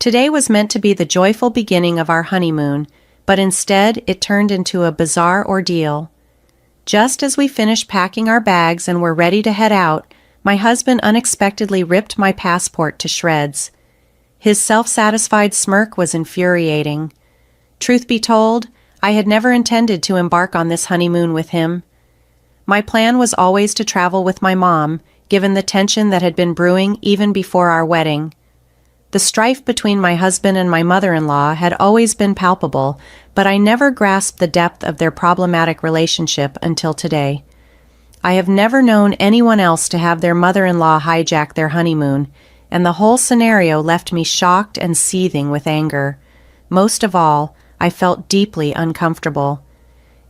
Today was meant to be the joyful beginning of our honeymoon, but instead it turned into a bizarre ordeal. Just as we finished packing our bags and were ready to head out, my husband unexpectedly ripped my passport to shreds. His self-satisfied smirk was infuriating. Truth be told, I had never intended to embark on this honeymoon with him. My plan was always to travel with my mom, given the tension that had been brewing even before our wedding. The strife between my husband and my mother-in-law had always been palpable, but I never grasped the depth of their problematic relationship until today. I have never known anyone else to have their mother-in-law hijack their honeymoon, and the whole scenario left me shocked and seething with anger. Most of all, I felt deeply uncomfortable.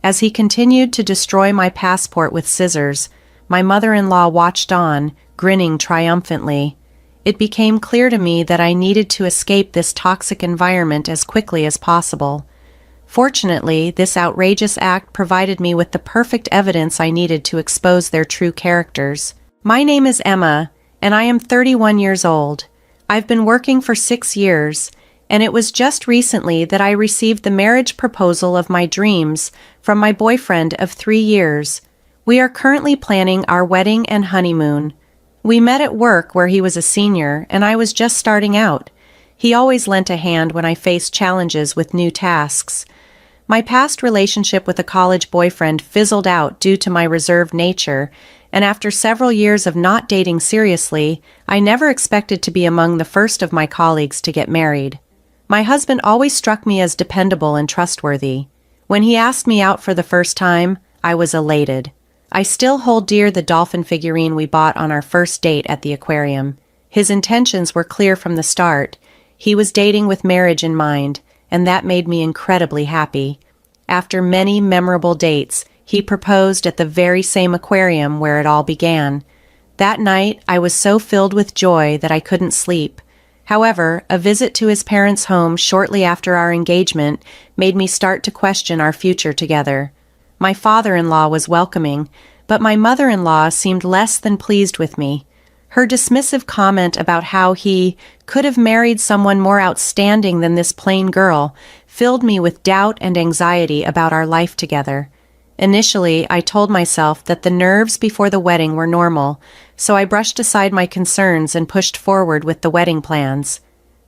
As he continued to destroy my passport with scissors, my mother-in-law watched on, grinning triumphantly. It became clear to me that I needed to escape this toxic environment as quickly as possible. Fortunately, this outrageous act provided me with the perfect evidence I needed to expose their true characters. My name is Emma, and I am 31 years old. I've been working for 6 years, and it was just recently that I received the marriage proposal of my dreams from my boyfriend of 3 years. We are currently planning our wedding and honeymoon. We met at work where he was a senior and I was just starting out. He always lent a hand when I faced challenges with new tasks. My past relationship with a college boyfriend fizzled out due to my reserved nature, and after several years of not dating seriously, I never expected to be among the first of my colleagues to get married. My husband always struck me as dependable and trustworthy. When he asked me out for the first time, I was elated. I still hold dear the dolphin figurine we bought on our first date at the aquarium. His intentions were clear from the start. He was dating with marriage in mind, and that made me incredibly happy. After many memorable dates, he proposed at the very same aquarium where it all began. That night, I was so filled with joy that I couldn't sleep. However, a visit to his parents' home shortly after our engagement made me start to question our future together. My father-in-law was welcoming, but my mother-in-law seemed less than pleased with me. Her dismissive comment about how he could have married someone more outstanding than this plain girl filled me with doubt and anxiety about our life together. Initially, I told myself that the nerves before the wedding were normal, so I brushed aside my concerns and pushed forward with the wedding plans.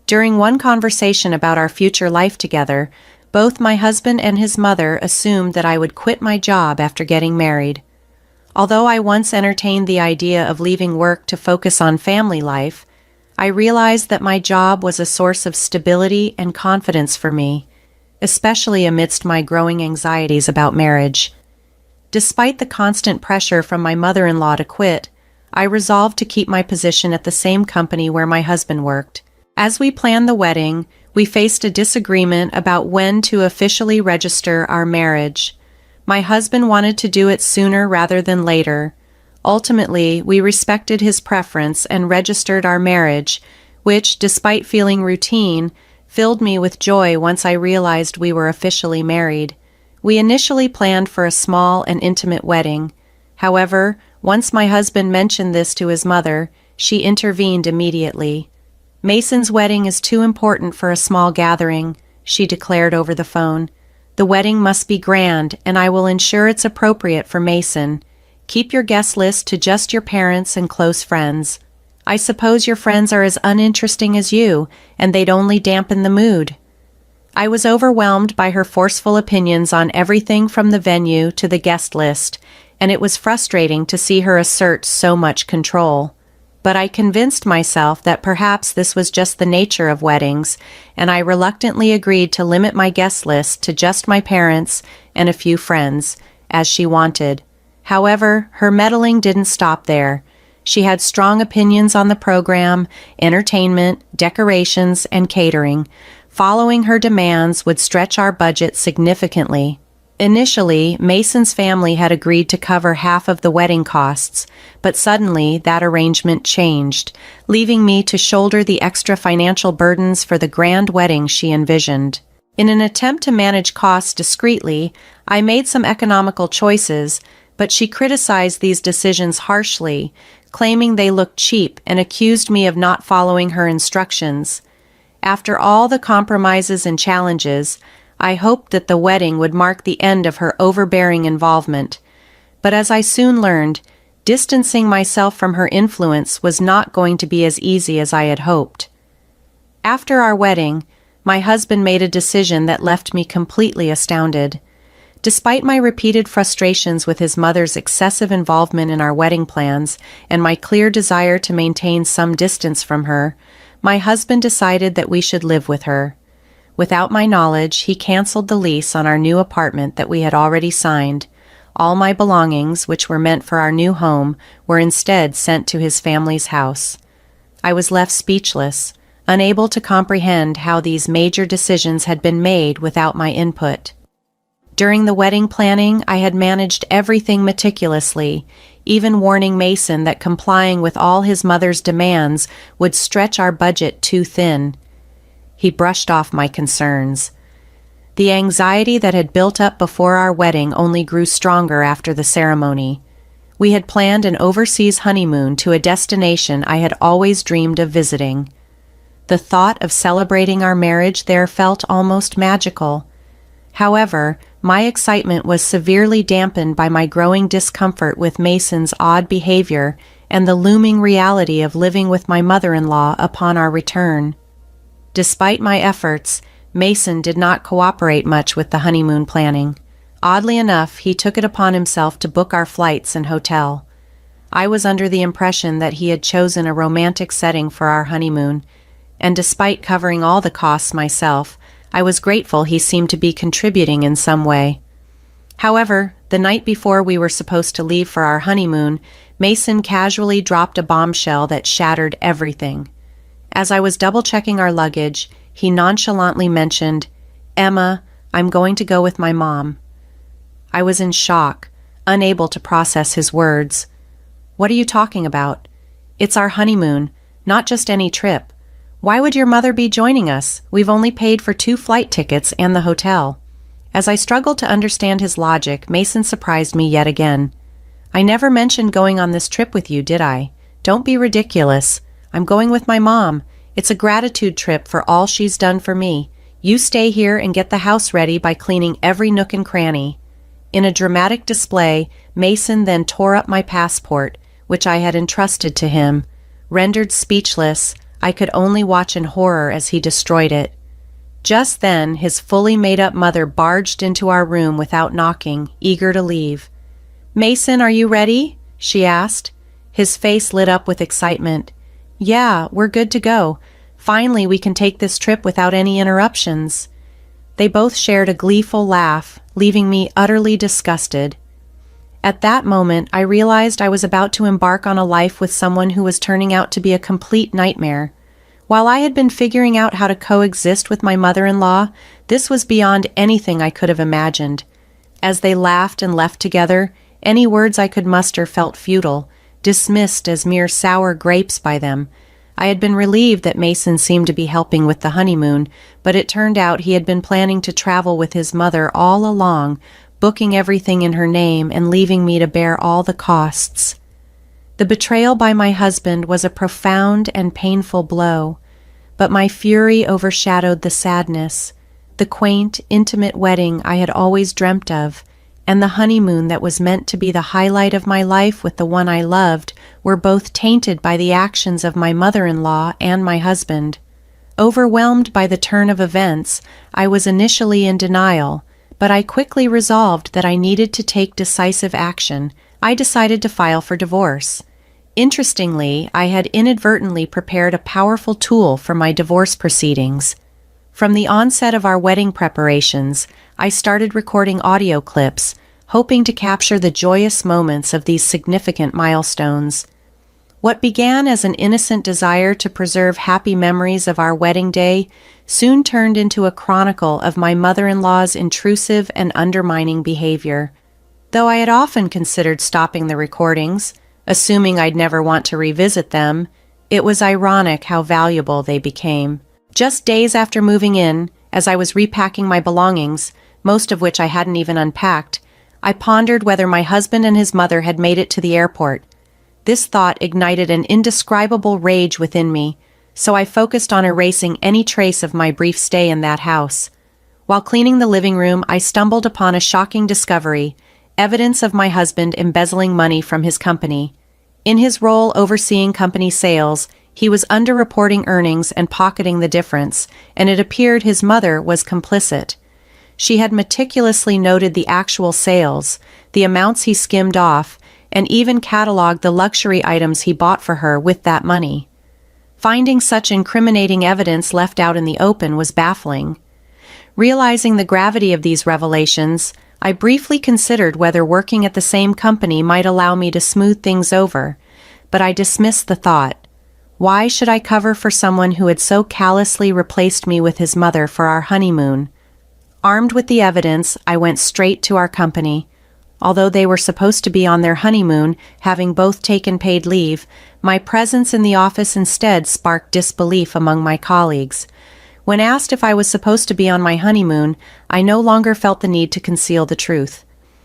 During one conversation about our future life together, both my husband and his mother assumed that I would quit my job after getting married. Although I once entertained the idea of leaving work to focus on family life, I realized that my job was a source of stability and confidence for me, especially amidst my growing anxieties about marriage. Despite the constant pressure from my mother-in-law to quit, I resolved to keep my position at the same company where my husband worked. As we planned the wedding, we faced a disagreement about when to officially register our marriage. My husband wanted to do it sooner rather than later. Ultimately, we respected his preference and registered our marriage, which, despite feeling routine, filled me with joy once I realized we were officially married. We initially planned for a small and intimate wedding. However, once my husband mentioned this to his mother, she intervened immediately. "Mason's wedding is too important for a small gathering," she declared over the phone. "The wedding must be grand, and I will ensure it's appropriate for Mason. Keep your guest list to just your parents and close friends. I suppose your friends are as uninteresting as you, and they'd only dampen the mood." I was overwhelmed by her forceful opinions on everything from the venue to the guest list, and it was frustrating to see her assert so much control. But I convinced myself that perhaps this was just the nature of weddings, and I reluctantly agreed to limit my guest list to just my parents and a few friends, as she wanted. However, her meddling didn't stop there. She had strong opinions on the program, entertainment, decorations, and catering. Following her demands would stretch our budget significantly. Initially, Mason's family had agreed to cover half of the wedding costs, but suddenly that arrangement changed, leaving me to shoulder the extra financial burdens for the grand wedding she envisioned. In an attempt to manage costs discreetly, I made some economical choices, but she criticized these decisions harshly, claiming they looked cheap and accused me of not following her instructions. After all the compromises and challenges, I hoped that the wedding would mark the end of her overbearing involvement. But as I soon learned, distancing myself from her influence was not going to be as easy as I had hoped. After our wedding, my husband made a decision that left me completely astounded. Despite my repeated frustrations with his mother's excessive involvement in our wedding plans and my clear desire to maintain some distance from her, my husband decided that we should live with her. Without my knowledge, he canceled the lease on our new apartment that we had already signed. All my belongings, which were meant for our new home, were instead sent to his family's house. I was left speechless, unable to comprehend how these major decisions had been made without my input. During the wedding planning, I had managed everything meticulously, even warning Mason that complying with all his mother's demands would stretch our budget too thin. He brushed off my concerns. The anxiety that had built up before our wedding only grew stronger after the ceremony. We had planned an overseas honeymoon to a destination I had always dreamed of visiting. The thought of celebrating our marriage there felt almost magical. However, my excitement was severely dampened by my growing discomfort with Mason's odd behavior and the looming reality of living with my mother-in-law upon our return. Despite my efforts, Mason did not cooperate much with the honeymoon planning. Oddly enough, he took it upon himself to book our flights and hotel. I was under the impression that he had chosen a romantic setting for our honeymoon, and despite covering all the costs myself, I was grateful he seemed to be contributing in some way. However, the night before we were supposed to leave for our honeymoon, Mason casually dropped a bombshell that shattered everything. As I was double-checking our luggage, he nonchalantly mentioned, "Emma, I'm going to go with my mom." I was in shock, unable to process his words. "What are you talking about? It's our honeymoon, not just any trip. Why would your mother be joining us? We've only paid for 2 flight tickets and the hotel." As I struggled to understand his logic, Mason surprised me yet again. "I never mentioned going on this trip with you, did I? Don't be ridiculous. I'm going with my mom. It's a gratitude trip for all she's done for me. You stay here and get the house ready by cleaning every nook and cranny." In a dramatic display, Mason then tore up my passport, which I had entrusted to him. Rendered speechless, I could only watch in horror as he destroyed it. Just then, his fully made-up mother barged into our room without knocking, eager to leave. "Mason, are you ready?" she asked. His face lit up with excitement. "Yeah, we're good to go. Finally, we can take this trip without any interruptions." They both shared a gleeful laugh, leaving me utterly disgusted. At that moment, I realized I was about to embark on a life with someone who was turning out to be a complete nightmare. While I had been figuring out how to coexist with my mother-in-law, this was beyond anything I could have imagined. As they laughed and left together, any words I could muster felt futile, dismissed as mere sour grapes by them. I had been relieved that Mason seemed to be helping with the honeymoon, but it turned out he had been planning to travel with his mother all along, booking everything in her name and leaving me to bear all the costs. The betrayal by my husband was a profound and painful blow, but my fury overshadowed the sadness, the quaint, intimate wedding I had always dreamt of, and the honeymoon that was meant to be the highlight of my life with the one I loved were both tainted by the actions of my mother-in-law and my husband. Overwhelmed by the turn of events, I was initially in denial, but I quickly resolved that I needed to take decisive action. I decided to file for divorce. Interestingly, I had inadvertently prepared a powerful tool for my divorce proceedings. From the onset of our wedding preparations, I started recording audio clips, hoping to capture the joyous moments of these significant milestones. What began as an innocent desire to preserve happy memories of our wedding day soon turned into a chronicle of my mother-in-law's intrusive and undermining behavior. Though I had often considered stopping the recordings, assuming I'd never want to revisit them, it was ironic how valuable they became. Just days after moving in, as I was repacking my belongings, most of which I hadn't even unpacked, I pondered whether my husband and his mother had made it to the airport. This thought ignited an indescribable rage within me. so I focused on erasing any trace of my brief stay in that house. While cleaning the living room, I stumbled upon a shocking discovery: evidence of my husband embezzling money from his company. In his role overseeing company sales, he was underreporting earnings and pocketing the difference, and it appeared his mother was complicit. She had meticulously noted the actual sales, the amounts he skimmed off, and even cataloged the luxury items he bought for her with that money. Finding such incriminating evidence left out in the open was baffling. Realizing the gravity of these revelations, I briefly considered whether working at the same company might allow me to smooth things over, but I dismissed the thought. Why should I cover for someone who had so callously replaced me with his mother for our honeymoon? Armed with the evidence, I went straight to our company. Although they were supposed to be on their honeymoon, having both taken paid leave, my presence in the office instead sparked disbelief among my colleagues. When asked if I was supposed to be on my honeymoon, I no longer felt the need to conceal the truth.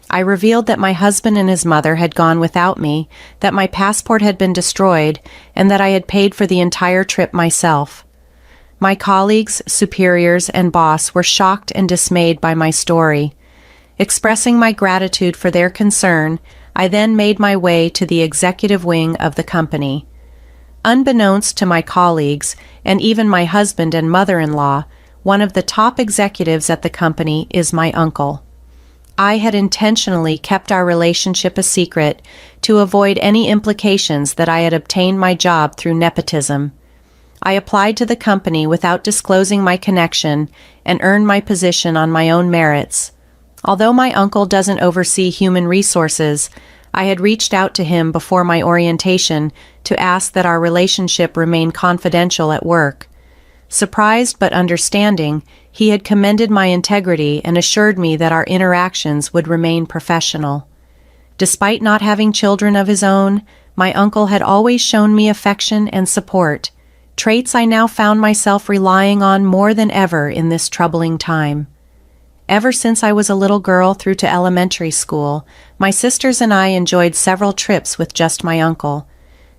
I revealed that my husband and his mother had gone without me, that my passport had been destroyed, and that I had paid for the entire trip myself. My colleagues, superiors, and boss were shocked and dismayed by my story. Expressing my gratitude for their concern, I then made my way to the executive wing of the company. Unbeknownst to my colleagues, and even my husband and mother-in-law, one of the top executives at the company is my uncle. I had intentionally kept our relationship a secret to avoid any implications that I had obtained my job through nepotism. I applied to the company without disclosing my connection and earned my position on my own merits. Although my uncle doesn't oversee human resources, I had reached out to him before my orientation to ask that our relationship remain confidential at work. Surprised but understanding, he had commended my integrity and assured me that our interactions would remain professional. Despite not having children of his own, my uncle had always shown me affection and support, traits I now found myself relying on more than ever in this troubling time. Ever since I was a little girl through to elementary school, my sisters and I enjoyed several trips with just my uncle.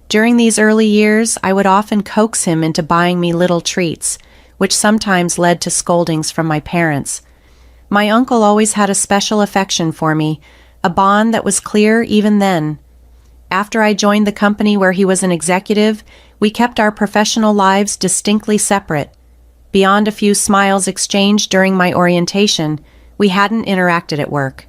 During these early years, I would often coax him into buying me little treats, which sometimes led to scoldings from my parents. My uncle always had a special affection for me, a bond that was clear even then. After I joined the company where he was an executive, we kept our professional lives distinctly separate. Beyond a few smiles exchanged during my orientation, we hadn't interacted at work.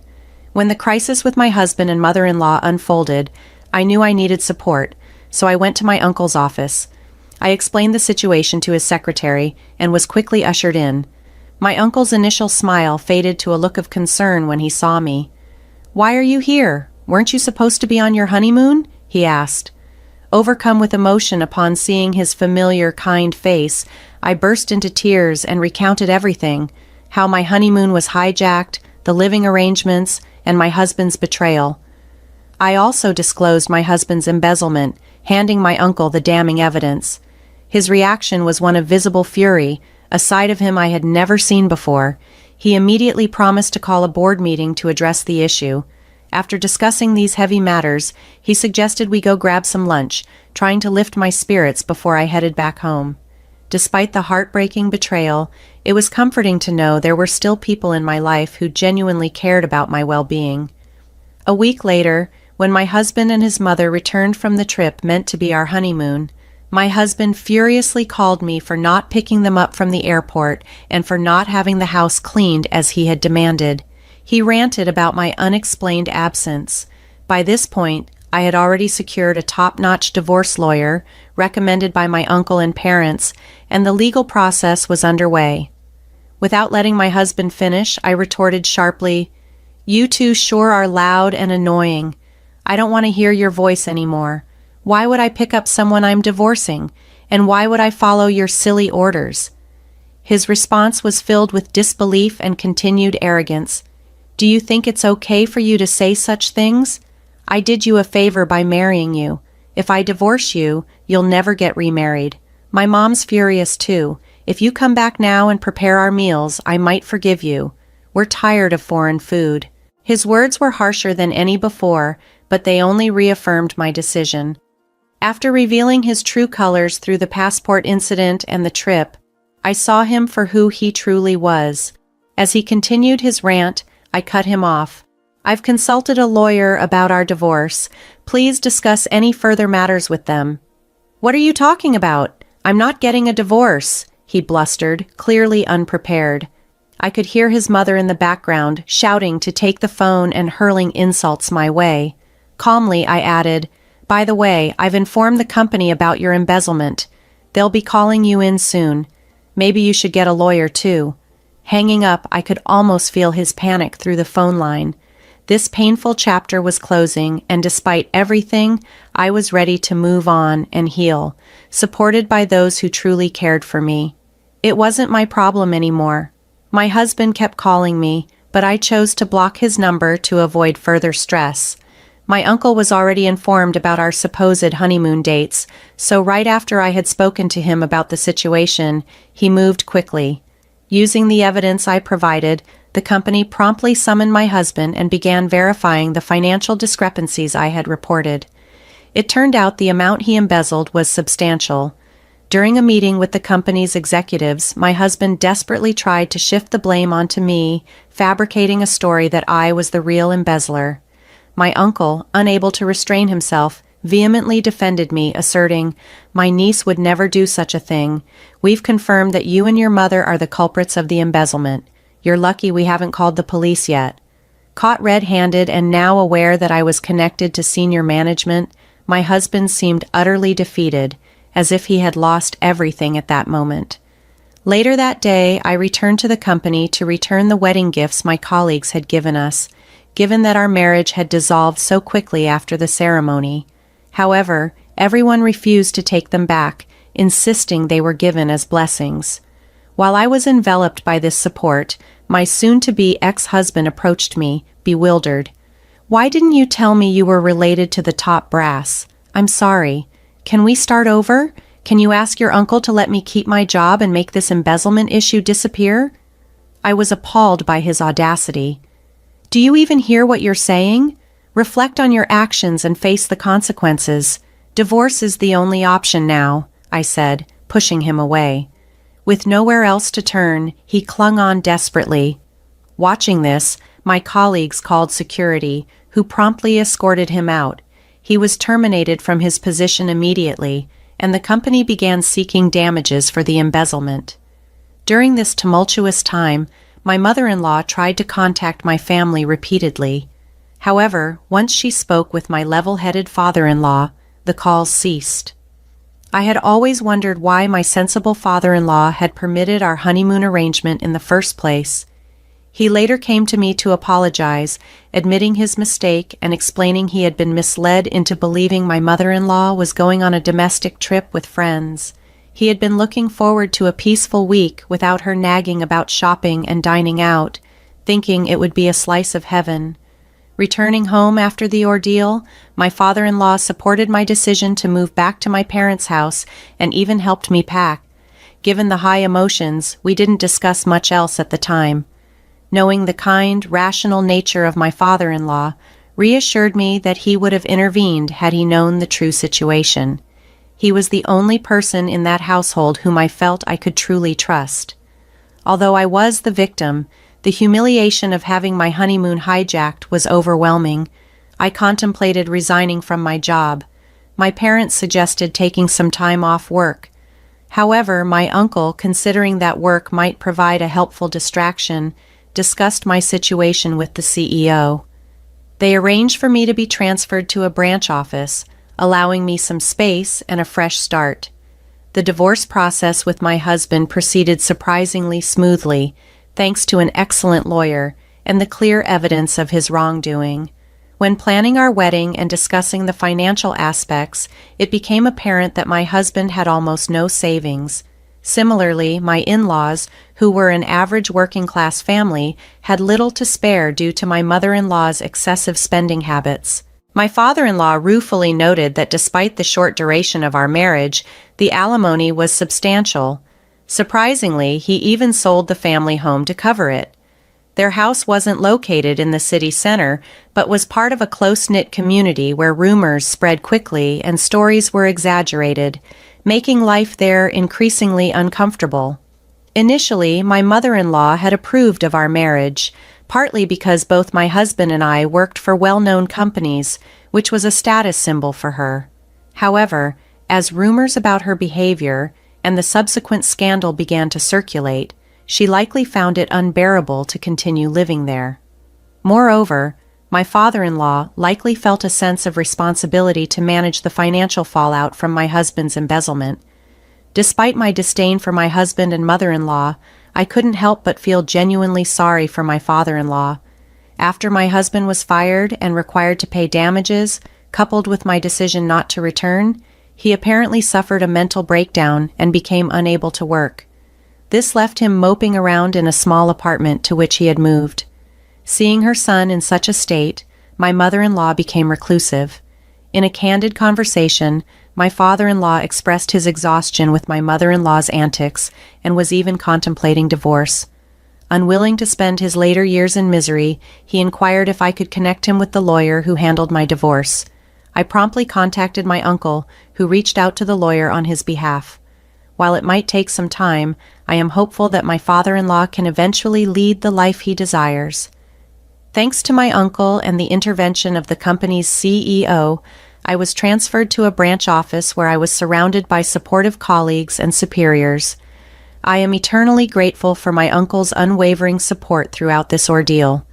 When the crisis with my husband and mother-in-law unfolded, I knew I needed support, so I went to my uncle's office. I explained the situation to his secretary and was quickly ushered in. My uncle's initial smile faded to a look of concern when he saw me. "Why are you here? Weren't you supposed to be on your honeymoon?" he asked. Overcome with emotion upon seeing his familiar, kind face, I burst into tears and recounted everything: how my honeymoon was hijacked, the living arrangements, and my husband's betrayal. I also disclosed my husband's embezzlement, handing my uncle the damning evidence. His reaction was one of visible fury, a side of him I had never seen before. He immediately promised to call a board meeting to address the issue. After discussing these heavy matters, he suggested we go grab some lunch, trying to lift my spirits before I headed back home. Despite the heartbreaking betrayal, it was comforting to know there were still people in my life who genuinely cared about my well-being. A week later, when my husband and his mother returned from the trip meant to be our honeymoon, my husband furiously called me for not picking them up from the airport and for not having the house cleaned as he had demanded. He ranted about my unexplained absence. By this point, I had already secured a top-notch divorce lawyer, recommended by my uncle and parents, and the legal process was underway. Without letting my husband finish, I retorted sharply, "You two sure are loud and annoying. I don't want to hear your voice anymore. Why would I pick up someone I'm divorcing? And why would I follow your silly orders?" His response was filled with disbelief and continued arrogance. "Do you think it's okay for you to say such things? I did you a favor by marrying you. If I divorce you, you'll never get remarried. My mom's furious too. If you come back now and prepare our meals, I might forgive you. We're tired of foreign food." His words were harsher than any before, but they only reaffirmed my decision. After revealing his true colors through the passport incident and the trip, I saw him for who he truly was. As he continued his rant, I cut him off. "I've consulted a lawyer about our divorce. Please discuss any further matters with them." "What are you talking about? I'm not getting a divorce," he blustered, clearly unprepared. I could hear his mother in the background, shouting to take the phone and hurling insults my way. Calmly, I added, "By the way, I've informed the company about your embezzlement. They'll be calling you in soon. Maybe you should get a lawyer too." Hanging up, I could almost feel his panic through the phone line. This painful chapter was closing, and despite everything, I was ready to move on and heal, supported by those who truly cared for me. It wasn't my problem anymore. My husband kept calling me, but I chose to block his number to avoid further stress. My uncle was already informed about our supposed honeymoon dates, so right after I had spoken to him about the situation, he moved quickly. Using the evidence I provided, the company promptly summoned my husband and began verifying the financial discrepancies I had reported. It turned out the amount he embezzled was substantial. During a meeting with the company's executives, my husband desperately tried to shift the blame onto me, fabricating a story that I was the real embezzler. My uncle, unable to restrain himself, vehemently defended me, asserting, "My niece would never do such a thing. We've confirmed that you and your mother are the culprits of the embezzlement. You're lucky we haven't called the police yet." Caught red-handed and now aware that I was connected to senior management, my husband seemed utterly defeated, as if he had lost everything at that moment. Later that day, I returned to the company to return the wedding gifts my colleagues had given us, given that our marriage had dissolved so quickly after the ceremony. However, everyone refused to take them back, insisting they were given as blessings. While I was enveloped by this support, my soon-to-be ex-husband approached me, bewildered. "Why didn't you tell me you were related to the top brass? I'm sorry. Can we start over? Can you ask your uncle to let me keep my job and make this embezzlement issue disappear?" I was appalled by his audacity. "Do you even hear what you're saying? Reflect on your actions and face the consequences. Divorce is the only option now," I said, pushing him away. With nowhere else to turn, he clung on desperately. Watching this, my colleagues called security, who promptly escorted him out. He was terminated from his position immediately, and the company began seeking damages for the embezzlement. During this tumultuous time, my mother-in-law tried to contact my family repeatedly. However, once she spoke with my level-headed father-in-law, the calls ceased. I had always wondered why my sensible father-in-law had permitted our honeymoon arrangement in the first place. He later came to me to apologize, admitting his mistake and explaining he had been misled into believing my mother-in-law was going on a domestic trip with friends. He had been looking forward to a peaceful week without her nagging about shopping and dining out, thinking it would be a slice of heaven. Returning home after the ordeal, my father-in-law supported my decision to move back to my parents' house and even helped me pack. Given the high emotions, we didn't discuss much else at the time. Knowing the kind, rational nature of my father-in-law reassured me that he would have intervened had he known the true situation. He was the only person in that household whom I felt I could truly trust. Although I was the victim, the humiliation of having my honeymoon hijacked was overwhelming. I contemplated resigning from my job. My parents suggested taking some time off work. However, my uncle, considering that work might provide a helpful distraction, discussed my situation with the CEO. They arranged for me to be transferred to a branch office, allowing me some space and a fresh start. The divorce process with my husband proceeded surprisingly smoothly, thanks to an excellent lawyer and the clear evidence of his wrongdoing. When planning our wedding and discussing the financial aspects, it became apparent that my husband had almost no savings. Similarly, my in-laws, who were an average working-class family, had little to spare due to my mother-in-law's excessive spending habits. My father-in-law ruefully noted that despite the short duration of our marriage, the alimony was substantial. Surprisingly, he even sold the family home to cover it. Their house wasn't located in the city center, but was part of a close-knit community where rumors spread quickly and stories were exaggerated, making life there increasingly uncomfortable. Initially, my mother-in-law had approved of our marriage, partly because both my husband and I worked for well-known companies, which was a status symbol for her. However, as rumors about her behavior and the subsequent scandal began to circulate, she likely found it unbearable to continue living there. Moreover, my father-in-law likely felt a sense of responsibility to manage the financial fallout from my husband's embezzlement. Despite my disdain for my husband and mother-in-law, I couldn't help but feel genuinely sorry for my father-in-law. After my husband was fired and required to pay damages, coupled with my decision not to return, he apparently suffered a mental breakdown and became unable to work. This left him moping around in a small apartment to which he had moved. Seeing her son in such a state, my mother-in-law became reclusive. In a candid conversation, my father-in-law expressed his exhaustion with my mother-in-law's antics and was even contemplating divorce. Unwilling to spend his later years in misery, he inquired if I could connect him with the lawyer who handled my divorce. I promptly contacted my uncle, who reached out to the lawyer on his behalf. While it might take some time, I am hopeful that my father-in-law can eventually lead the life he desires. Thanks to my uncle and the intervention of the company's CEO, I was transferred to a branch office where I was surrounded by supportive colleagues and superiors. I am eternally grateful for my uncle's unwavering support throughout this ordeal.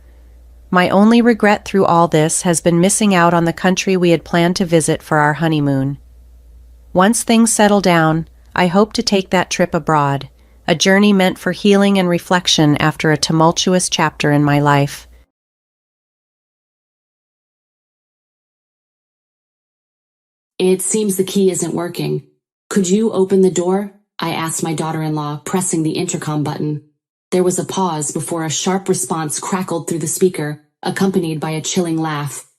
My only regret through all this has been missing out on the country we had planned to visit for our honeymoon. Once things settle down, I hope to take that trip abroad, a journey meant for healing and reflection after a tumultuous chapter in my life. It seems the key isn't working. Could you open the door? I asked my daughter-in-law, pressing the intercom button. There was a pause before a sharp response crackled through the speaker, accompanied by a chilling laugh.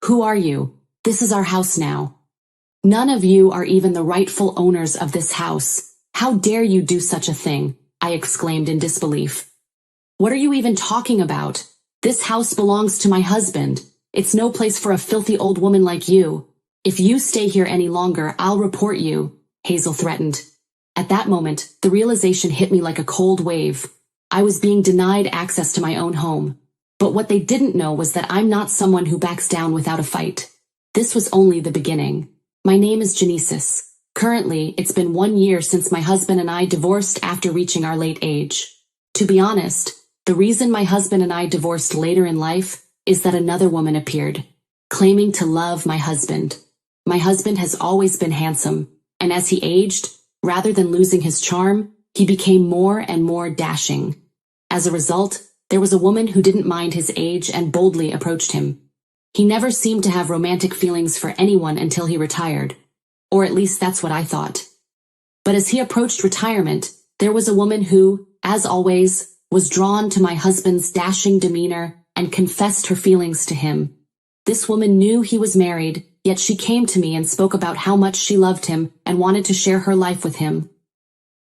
Who are you? This is our house now. None of you are even the rightful owners of this house. How dare you do such a thing? I exclaimed in disbelief. What are you even talking about? This house belongs to my husband. It's no place for a filthy old woman like you. If you stay here any longer, I'll report you, Hazel threatened. At that moment, the realization hit me like a cold wave. I was being denied access to my own home. But what they didn't know was that I'm not someone who backs down without a fight. This was only the beginning. My name is Genesis. Currently, it's been 1 year since my husband and I divorced after reaching our late age. To be honest, the reason my husband and I divorced later in life is that another woman appeared, claiming to love my husband. My husband has always been handsome, and as he aged, rather than losing his charm, he became more and more dashing. As a result, there was a woman who didn't mind his age and boldly approached him. He never seemed to have romantic feelings for anyone until he retired. Or at least that's what I thought. But as he approached retirement, there was a woman who, as always, was drawn to my husband's dashing demeanor and confessed her feelings to him. This woman knew he was married, yet she came to me and spoke about how much she loved him and wanted to share her life with him.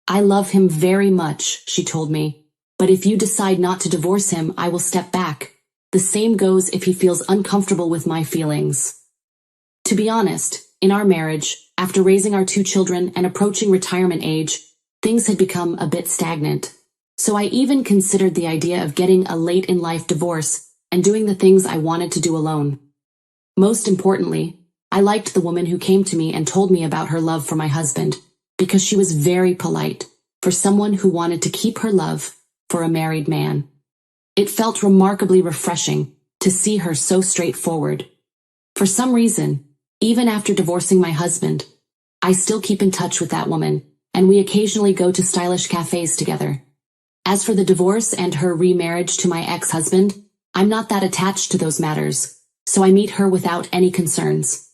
I love him very much, she told me, but if you decide not to divorce him, I will step back. The same goes if he feels uncomfortable with my feelings. To be honest, in our marriage, after raising our 2 children and approaching retirement age, things had become a bit stagnant. So I even considered the idea of getting a late-in-life divorce and doing the things I wanted to do alone. Most importantly, I liked the woman who came to me and told me about her love for my husband, because she was very polite for someone who wanted to keep her love for a married man. It felt remarkably refreshing to see her so straightforward. For some reason, even after divorcing my husband, I still keep in touch with that woman, and we occasionally go to stylish cafes together. As for the divorce and her remarriage to my ex-husband, I'm not that attached to those matters, so I meet her without any concerns.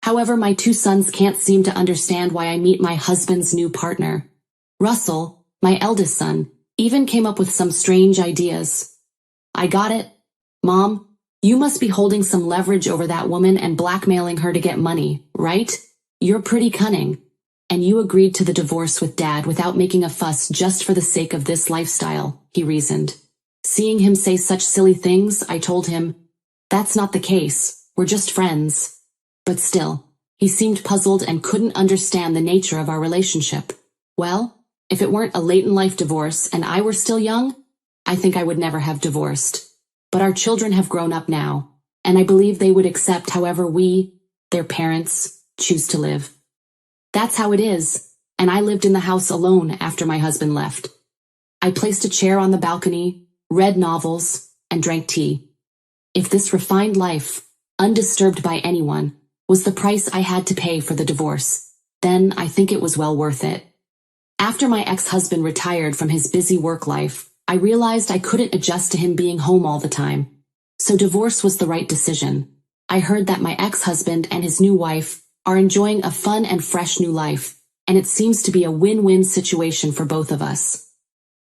However, my 2 sons can't seem to understand why I meet my husband's new partner. Russell, my eldest son, even came up with some strange ideas. I got it. Mom, you must be holding some leverage over that woman and blackmailing her to get money, right? You're pretty cunning. And you agreed to the divorce with Dad without making a fuss just for the sake of this lifestyle, he reasoned. Seeing him say such silly things, I told him, "That's not the case, we're just friends." But still, he seemed puzzled and couldn't understand the nature of our relationship. Well, if it weren't a late-in-life divorce and I were still young, I think I would never have divorced. But our children have grown up now, and I believe they would accept however we, their parents, choose to live. That's how it is, and I lived in the house alone after my husband left. I placed a chair on the balcony, read novels, and drank tea. If this refined life, undisturbed by anyone, was the price I had to pay for the divorce, then I think it was well worth it. After my ex-husband retired from his busy work life, I realized I couldn't adjust to him being home all the time. So divorce was the right decision. I heard that my ex-husband and his new wife are enjoying a fun and fresh new life, and it seems to be a win-win situation for both of us.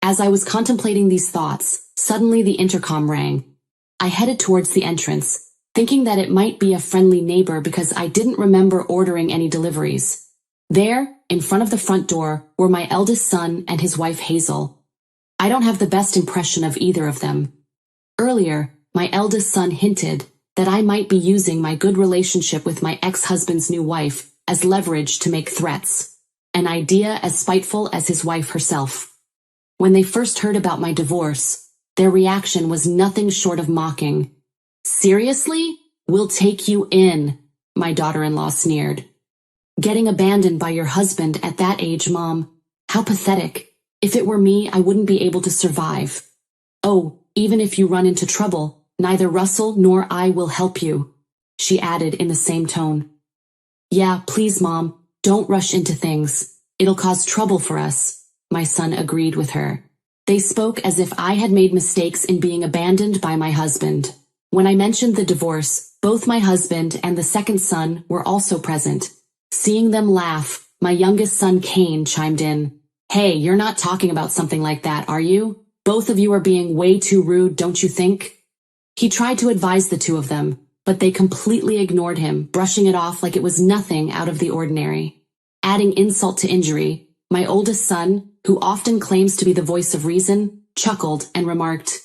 As I was contemplating these thoughts, suddenly the intercom rang. I headed towards the entrance, thinking that it might be a friendly neighbor because I didn't remember ordering any deliveries. There, in front of the front door, were my eldest son and his wife Hazel. I don't have the best impression of either of them. Earlier, my eldest son hinted that I might be using my good relationship with my ex-husband's new wife as leverage to make threats, an idea as spiteful as his wife herself. When they first heard about my divorce, their reaction was nothing short of mocking. "Seriously? We'll take you in," my daughter-in-law sneered. "Getting abandoned by your husband at that age, Mom. How pathetic. If it were me, I wouldn't be able to survive. Oh, even if you run into trouble, neither Russell nor I will help you," she added in the same tone. "Yeah, please, Mom, don't rush into things. It'll cause trouble for us," my son agreed with her. They spoke as if I had made mistakes in being abandoned by my husband. When I mentioned the divorce, both my husband and the second son were also present. Seeing them laugh, my youngest son Cain chimed in. "Hey, you're not talking about something like that, are you? Both of you are being way too rude, don't you think?" He tried to advise the two of them, but they completely ignored him, brushing it off like it was nothing out of the ordinary. Adding insult to injury, my oldest son, who often claims to be the voice of reason, chuckled and remarked,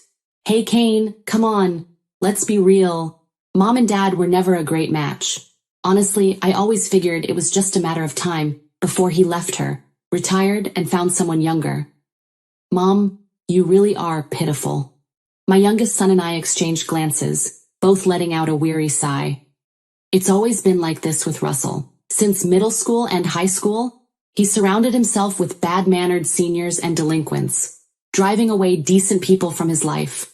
"Hey Cain, come on, let's be real. Mom and Dad were never a great match. Honestly, I always figured it was just a matter of time before he left her, retired and found someone younger." "Mom, you really are pitiful." My youngest son and I exchanged glances, both letting out a weary sigh. It's always been like this with Russell. Since middle school and high school, he surrounded himself with bad-mannered seniors and delinquents, driving away decent people from his life.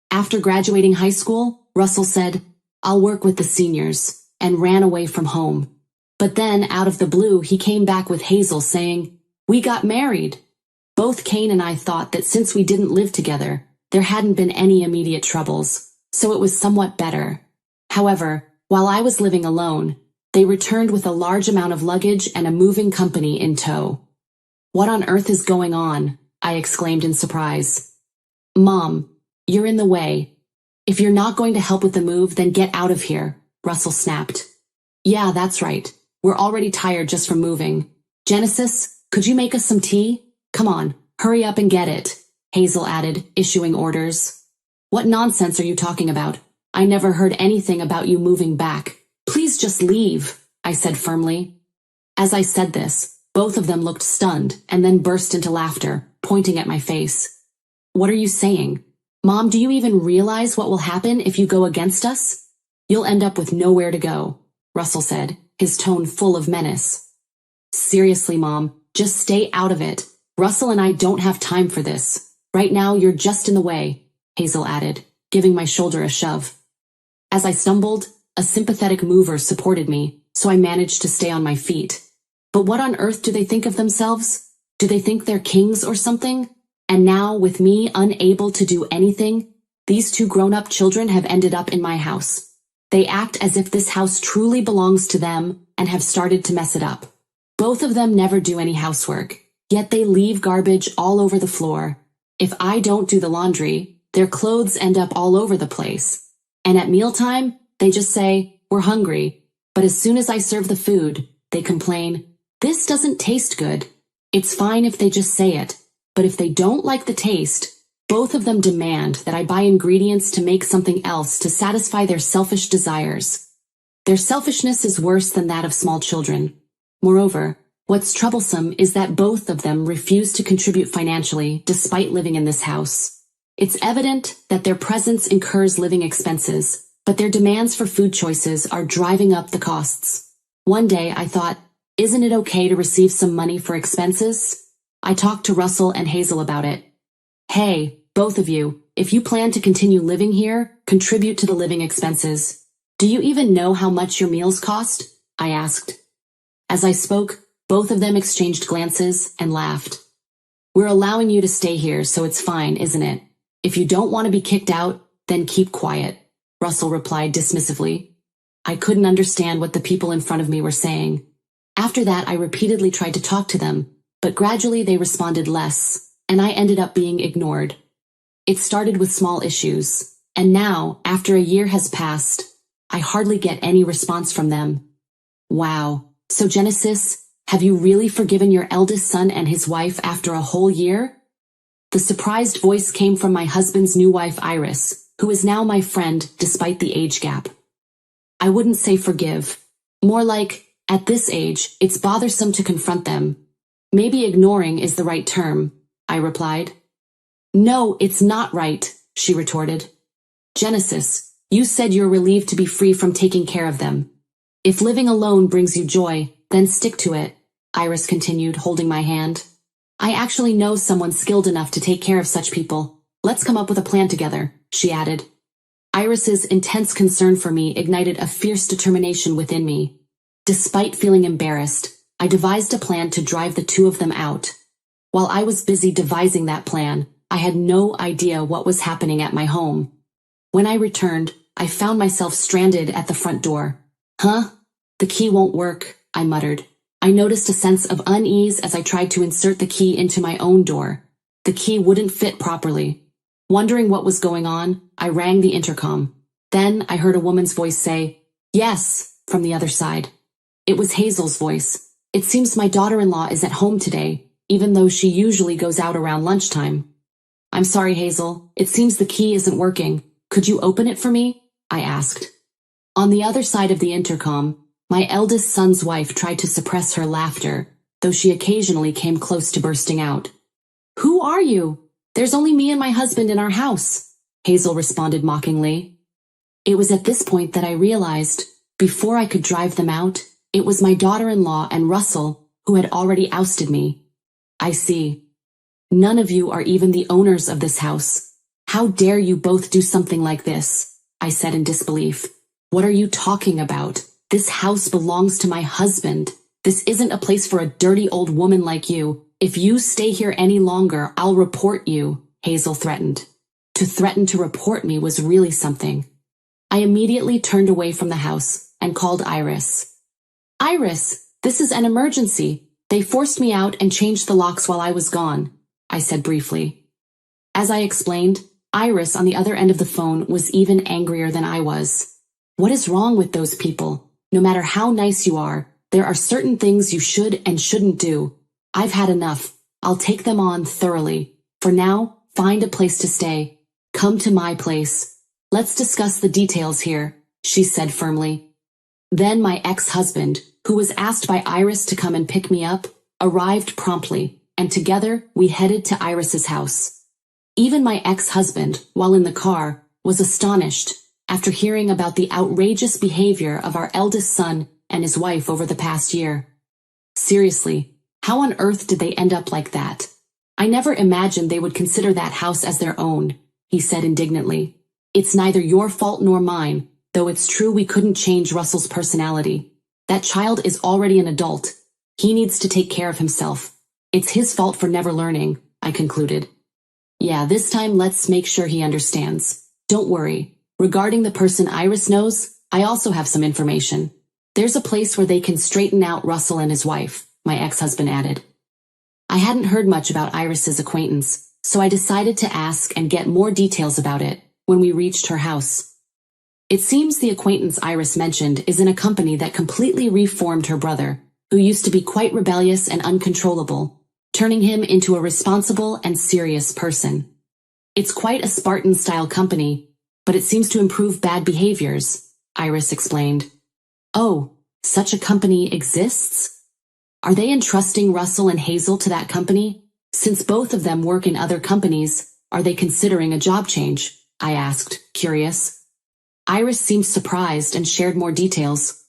After graduating high school, Russell said, "I'll work with the seniors," and ran away from home. But then, out of the blue, he came back with Hazel saying, "We got married." Both Cain and I thought that since we didn't live together, there hadn't been any immediate troubles, so it was somewhat better. However, while I was living alone, they returned with a large amount of luggage and a moving company in tow. "What on earth is going on?" I exclaimed in surprise. "Mom, you're in the way. If you're not going to help with the move, then get out of here," Russell snapped. "Yeah, that's right. We're already tired just from moving. Genesis, could you make us some tea? Come on, hurry up and get it," Hazel added, issuing orders. "What nonsense are you talking about? I never heard anything about you moving back. Please just leave," I said firmly. As I said this, both of them looked stunned and then burst into laughter, pointing at my face. "What are you saying? Mom, do you even realize what will happen if you go against us? You'll end up with nowhere to go," Russell said, his tone full of menace. "Seriously, Mom, just stay out of it. Russell and I don't have time for this. Right now you're just in the way," Hazel added, giving my shoulder a shove. As I stumbled, a sympathetic mover supported me, so I managed to stay on my feet. But what on earth do they think of themselves? Do they think they're kings or something? And now, with me unable to do anything, these two grown-up children have ended up in my house. They act as if this house truly belongs to them and have started to mess it up. Both of them never do any housework, yet they leave garbage all over the floor. If I don't do the laundry, their clothes end up all over the place. And at mealtime, they just say, "We're hungry." But as soon as I serve the food, they complain, "This doesn't taste good." It's fine if they just say it, but if they don't like the taste, Both of them demand that I buy ingredients to make something else to satisfy their selfish desires. Their selfishness is worse than that of small children. Moreover, what's troublesome is that both of them refuse to contribute financially despite living in this house. It's evident that their presence incurs living expenses, but their demands for food choices are driving up the costs. One day I thought, isn't it okay to receive some money for expenses? I talked to Russell and Hazel about it. Hey, both of you, if you plan to continue living here, contribute to the living expenses. Do you even know how much your meals cost? I asked. As I spoke, both of them exchanged glances and laughed. We're allowing you to stay here, so it's fine, isn't it? If you don't want to be kicked out, then keep quiet, Russell replied dismissively. I couldn't understand what the people in front of me were saying. After that, I repeatedly tried to talk to them, but gradually they responded less, and I ended up being ignored. It started with small issues, and now, after a year has passed, I hardly get any response from them. Wow, so Genesis, have you really forgiven your eldest son and his wife after a whole year? The surprised voice came from my husband's new wife Iris, who is now my friend despite the age gap. I wouldn't say forgive. More like, at this age, it's bothersome to confront them. Maybe ignoring is the right term, I replied. No, it's not right, she retorted. Genesis, you said you're relieved to be free from taking care of them. If living alone brings you joy, then stick to it, Iris continued, holding my hand. I actually know someone skilled enough to take care of such people. Let's come up with a plan together, she added. Iris's intense concern for me ignited a fierce determination within me. Despite feeling embarrassed, I devised a plan to drive the two of them out. While I was busy devising that plan, I had no idea what was happening at my home. When I returned, I found myself stranded at the front door. Huh? The key won't work, I muttered. I noticed a sense of unease as I tried to insert the key into my own door. The key wouldn't fit properly. Wondering what was going on, I rang the intercom. Then I heard a woman's voice say, "Yes," from the other side. It was Hazel's voice. It seems my daughter-in-law is at home today, even though she usually goes out around lunchtime. I'm sorry, Hazel. It seems the key isn't working. Could you open it for me? I asked. On the other side of the intercom, my eldest son's wife tried to suppress her laughter, though she occasionally came close to bursting out. Who are you? There's only me and my husband in our house, Hazel responded mockingly. It was at this point that I realized, before I could drive them out, it was my daughter-in-law and Russell who had already ousted me. I see. None of you are even the owners of this house. How dare you both do something like this? I said in disbelief. What are you talking about? This house belongs to my husband. This isn't a place for a dirty old woman like you. If you stay here any longer, I'll report you, Hazel threatened. To threaten to report me was really something. I immediately turned away from the house and called Iris. Iris, this is an emergency. They forced me out and changed the locks while I was gone, I said briefly. As I explained, Iris on the other end of the phone was even angrier than I was. What is wrong with those people? No matter how nice you are, there are certain things you should and shouldn't do. I've had enough. I'll take them on thoroughly. For now, find a place to stay. Come to my place. Let's discuss the details here, she said firmly. Then my ex-husband, who was asked by Iris to come and pick me up, arrived promptly, and together we headed to Iris's house. Even my ex-husband, while in the car, was astonished after hearing about the outrageous behavior of our eldest son and his wife over the past year. Seriously, how on earth did they end up like that? I never imagined they would consider that house as their own, he said indignantly. It's neither your fault nor mine, though it's true we couldn't change Russell's personality. That child is already an adult. He needs to take care of himself. It's his fault for never learning, I concluded. Yeah, this time let's make sure he understands. Don't worry. Regarding the person Iris knows, I also have some information. There's a place where they can straighten out Russell and his wife, my ex-husband added. I hadn't heard much about Iris's acquaintance, so I decided to ask and get more details about it when we reached her house. It seems the acquaintance Iris mentioned is in a company that completely reformed her brother, who used to be quite rebellious and uncontrollable, turning him into a responsible and serious person. It's quite a Spartan-style company, but it seems to improve bad behaviors, Iris explained. Oh, such a company exists? Are they entrusting Russell and Hazel to that company? Since both of them work in other companies, are they considering a job change? I asked, curious. Iris seemed surprised and shared more details.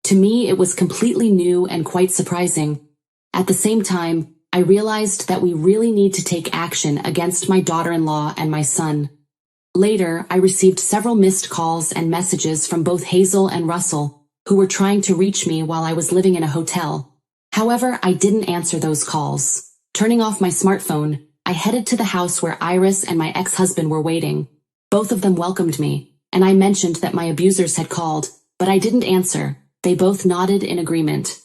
To me, it was completely new and quite surprising. At the same time, I realized that we really need to take action against my daughter-in-law and my son. Later, I received several missed calls and messages from both Hazel and Russell, who were trying to reach me while I was living in a hotel. However, I didn't answer those calls. Turning off my smartphone, I headed to the house where Iris and my ex-husband were waiting. Both of them welcomed me, and I mentioned that my abusers had called, but I didn't answer. They both nodded in agreement.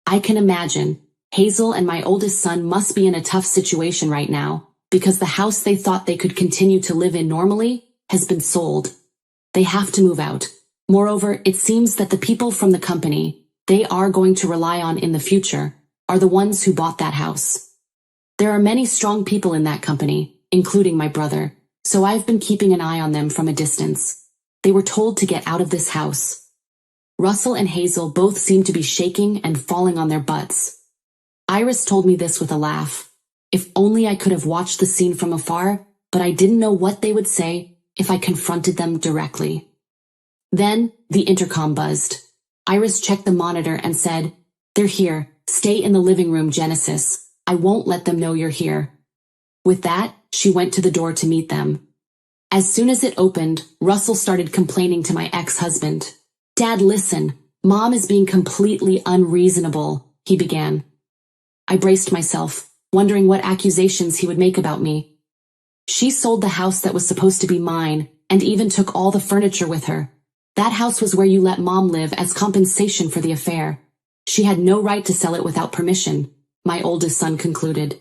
I can imagine. Hazel and my oldest son must be in a tough situation right now, because the house they thought they could continue to live in normally has been sold. They have to move out. Moreover, it seems that the people from the company they are going to rely on in the future are the ones who bought that house. There are many strong people in that company, including my brother, so I've been keeping an eye on them from a distance. They were told to get out of this house. Russell and Hazel both seemed to be shaking and falling on their butts. Iris told me this with a laugh. If only I could have watched the scene from afar, but I didn't know what they would say if I confronted them directly. Then, the intercom buzzed. Iris checked the monitor and said, "They're here. Stay in the living room, Genesis. I won't let them know you're here." With that, she went to the door to meet them. As soon as it opened, Russell started complaining to my ex-husband. "Dad, listen. Mom is being completely unreasonable," he began. I braced myself, wondering what accusations he would make about me. "She sold the house that was supposed to be mine, and even took all the furniture with her. That house was where you let Mom live as compensation for the affair. She had no right to sell it without permission," my oldest son concluded.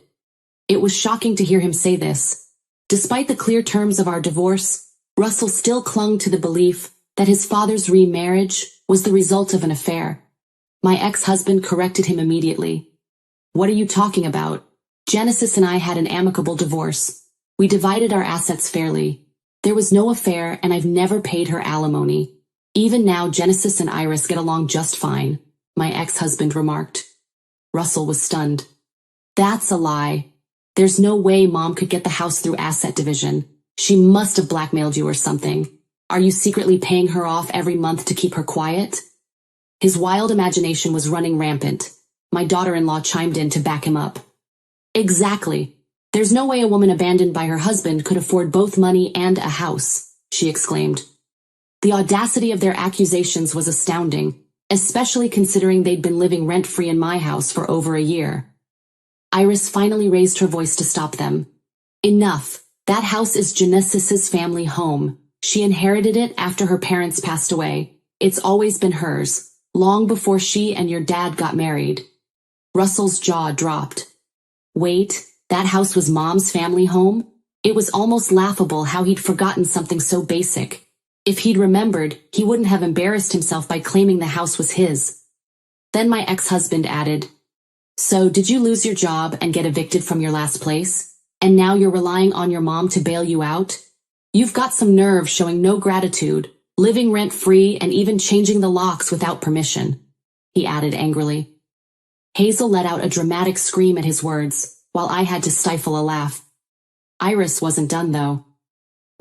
It was shocking to hear him say this. Despite the clear terms of our divorce, Russell still clung to the belief that his father's remarriage was the result of an affair. My ex-husband corrected him immediately. "What are you talking about? Genesis and I had an amicable divorce. We divided our assets fairly. There was no affair, and I've never paid her alimony. Even now, Genesis and Iris get along just fine," my ex-husband remarked. Russell was stunned. "That's a lie. There's no way Mom could get the house through asset division. She must have blackmailed you or something. Are you secretly paying her off every month to keep her quiet?" His wild imagination was running rampant. My daughter-in-law chimed in to back him up. "Exactly. There's no way a woman abandoned by her husband could afford both money and a house," she exclaimed. The audacity of their accusations was astounding, especially considering they'd been living rent-free in my house for over a year. Iris finally raised her voice to stop them. "Enough. That house is Genesis's family home. She inherited it after her parents passed away. It's always been hers, long before she and your dad got married." Russell's jaw dropped. Wait, that house was Mom's family home? It was almost laughable how he'd forgotten something so basic. If he'd remembered, he wouldn't have embarrassed himself by claiming the house was his. Then my ex-husband added, "So did you lose your job and get evicted from your last place? And now you're relying on your mom to bail you out? You've got some nerve showing no gratitude, living rent-free and even changing the locks without permission," he added angrily. Hazel let out a dramatic scream at his words, while I had to stifle a laugh. Iris wasn't done though.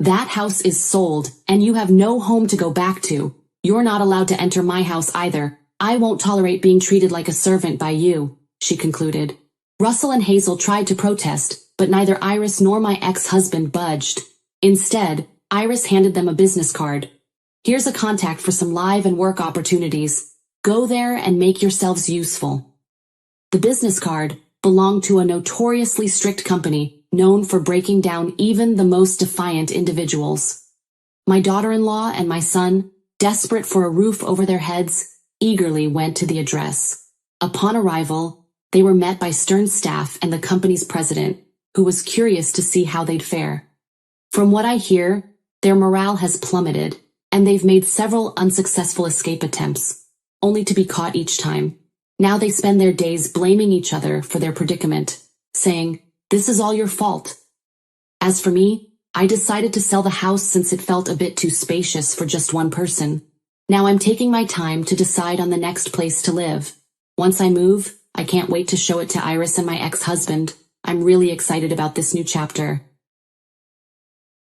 "That house is sold, and you have no home to go back to. You're not allowed to enter my house either. I won't tolerate being treated like a servant by you," she concluded. Russell and Hazel tried to protest, but neither Iris nor my ex-husband budged. Instead, Iris handed them a business card. "Here's a contact for some live and work opportunities. Go there and make yourselves useful." The business card belonged to a notoriously strict company known for breaking down even the most defiant individuals. My daughter-in-law and my son, desperate for a roof over their heads, eagerly went to the address. Upon arrival, they were met by stern staff and the company's president, who was curious to see how they'd fare. From what I hear, their morale has plummeted, and they've made several unsuccessful escape attempts, only to be caught each time. Now they spend their days blaming each other for their predicament, saying, "This is all your fault." As for me, I decided to sell the house since it felt a bit too spacious for just one person. Now I'm taking my time to decide on the next place to live. Once I move, I can't wait to show it to Iris and my ex-husband. I'm really excited about this new chapter.